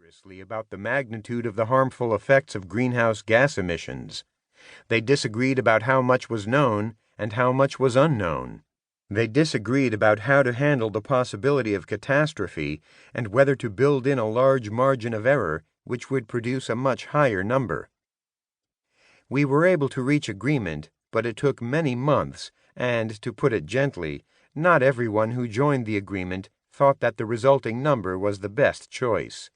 vigorously about the magnitude of the harmful effects of greenhouse gas emissions. They disagreed about how much was known and how much was unknown. They disagreed about how to handle the possibility of catastrophe and whether to build in a large margin of error which would produce a much higher number. We were able to reach agreement, but it took many months, and, to put it gently, not everyone who joined the agreement thought that the resulting number was the best choice.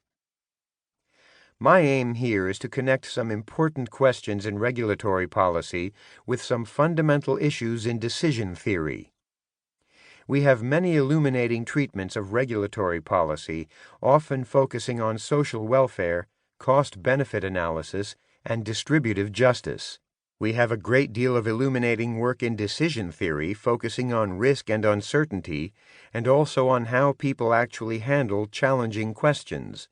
My aim here is to connect some important questions in regulatory policy with some fundamental issues in decision theory. We have many illuminating treatments of regulatory policy, often focusing on social welfare, cost-benefit analysis, and distributive justice. We have a great deal of illuminating work in decision theory focusing on risk and uncertainty, and also on how people actually handle challenging questions.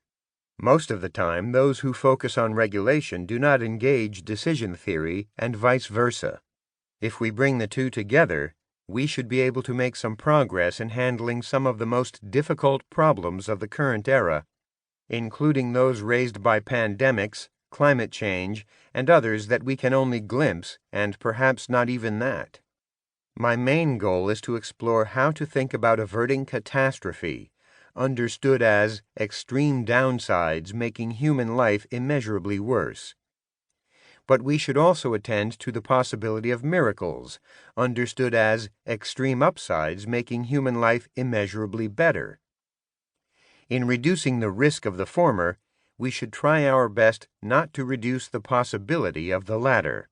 Most of the time, those who focus on regulation do not engage decision theory, and vice versa. If we bring the two together, we should be able to make some progress in handling some of the most difficult problems of the current era, including those raised by pandemics, climate change, and others that we can only glimpse, and perhaps not even that. My main goal is to explore how to think about averting catastrophe, understood as extreme downsides making human life immeasurably worse. But we should also attend to the possibility of miracles, understood as extreme upsides making human life immeasurably better. In reducing the risk of the former, we should try our best not to reduce the possibility of the latter.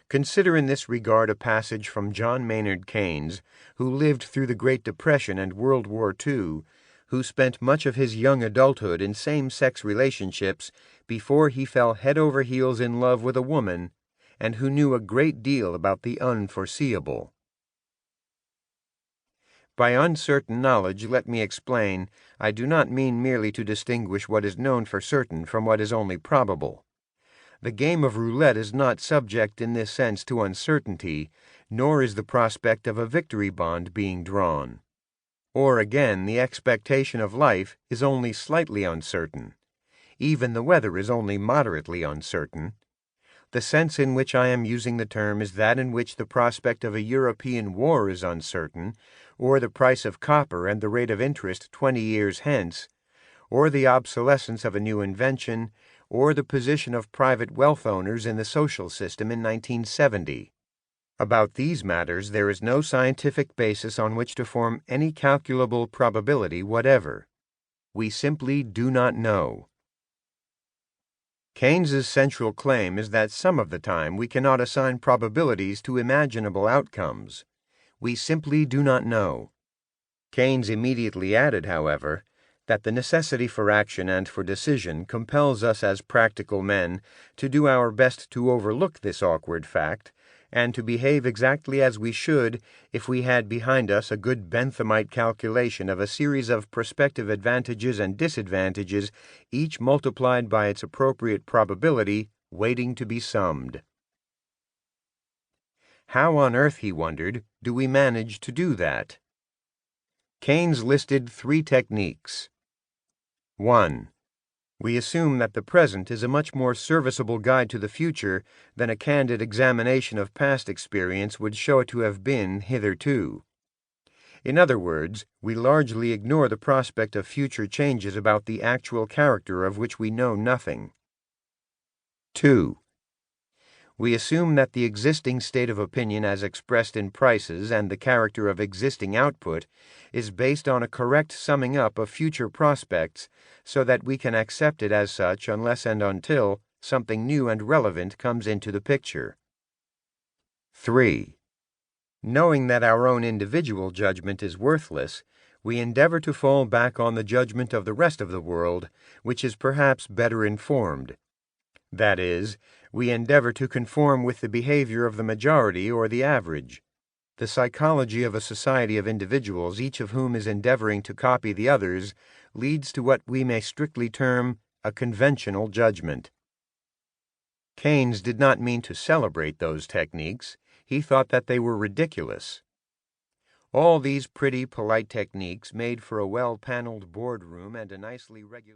Consider in this regard a passage from John Maynard Keynes, who lived through the Great Depression and World War II, who spent much of his young adulthood in same-sex relationships before he fell head over heels in love with a woman, and who knew a great deal about the unforeseeable. By uncertain knowledge, let me explain, I do not mean merely to distinguish what is known for certain from what is only probable. The game of roulette is not subject in this sense to uncertainty, nor is the prospect of a victory bond being drawn. Or again, the expectation of life is only slightly uncertain. Even the weather is only moderately uncertain. The sense in which I am using the term is that in which the prospect of a European war is uncertain, or the price of copper and the rate of interest 20 years hence, or the obsolescence of a new invention, or the position of private wealth owners in the social system in 1970. About these matters there is no scientific basis on which to form any calculable probability whatever. We simply do not know. Keynes's central claim is that some of the time we cannot assign probabilities to imaginable outcomes. We simply do not know. Keynes immediately added, however, that the necessity for action and for decision compels us as practical men to do our best to overlook this awkward fact, and to behave exactly as we should if we had behind us a good Benthamite calculation of a series of prospective advantages and disadvantages, each multiplied by its appropriate probability, waiting to be summed. How on earth, he wondered, do we manage to do that? Keynes listed 3 techniques. 1. We assume that the present is a much more serviceable guide to the future than a candid examination of past experience would show it to have been hitherto. In other words, we largely ignore the prospect of future changes about the actual character of which we know nothing. 2. We assume that the existing state of opinion as expressed in prices and the character of existing output is based on a correct summing up of future prospects so that we can accept it as such unless and until something new and relevant comes into the picture. 3. Knowing that our own individual judgment is worthless, we endeavor to fall back on the judgment of the rest of the world, which is perhaps better informed. That is, we endeavor to conform with the behavior of the majority or the average. The psychology of a society of individuals, each of whom is endeavoring to copy the others, leads to what we may strictly term a conventional judgment. Keynes did not mean to celebrate those techniques. He thought that they were ridiculous. All these pretty, polite techniques made for a well-paneled boardroom and a nicely regulated